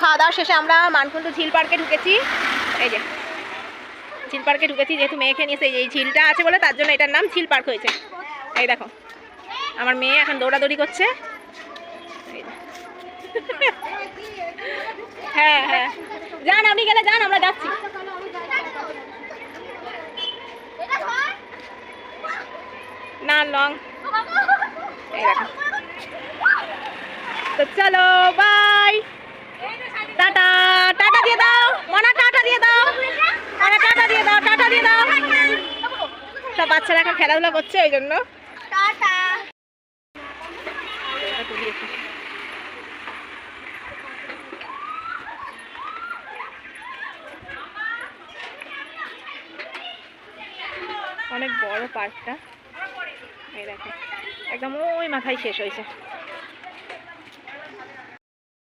খাওয়া দাওয়া শেষে আমরা মানকুণ্ডু ঝিল পার্কে ঢুকেছি। এই যে ঝিল পার্কে ঢুকেছি, যেহেতু মেয়ে খেয়ে নিয়েছে, এই ঝিলটা আছে বলে তার জন্য এটার নাম ঝিল পার্ক হয়েছে। এই দেখো আমার মেয়ে এখন দৌড়াদৌড়ি করছে। হ্যাঁ হ্যাঁ যান, আপনি গেলে যান, আমরা যাচ্ছি। না লং। এই দেখো, তো চলো বাই, টাটা। টাটা দিয়ে দাও মনা, টাটা দিয়ে দাও মনা, টাটা দিয়ে দাও, টাটা দিয়ে দাও। সব বাচ্চারা এখন খেলাধুলা করছে, ওই জন্য টাটা। অনেক বড় পার্কটা, এই দেখো একদম ওই মাথায় শেষ হয়েছে।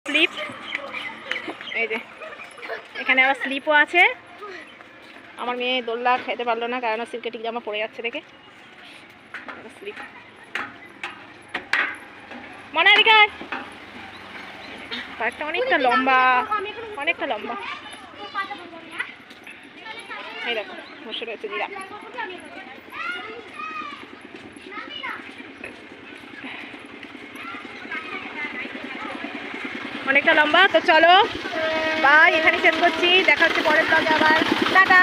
স্লিপ, এই যে এখানে আবার স্লিপও আছে। আমার মেয়ে দোলনা খেতে পারলো না, কারণ সিল্কেটিক জামা পড়ে যাচ্ছে দেখে। স্লিপ মনে রেখে, পার্কটা অনেকটা লম্বা, অনেকটা লম্বা। এই দেখো বসে রয়েছে জিরাফ। অনেকটা লম্বা। তো চলো বাই, এখানে শেষ করছি, দেখা হচ্ছে পরের ব্লগে আবার, টাটা।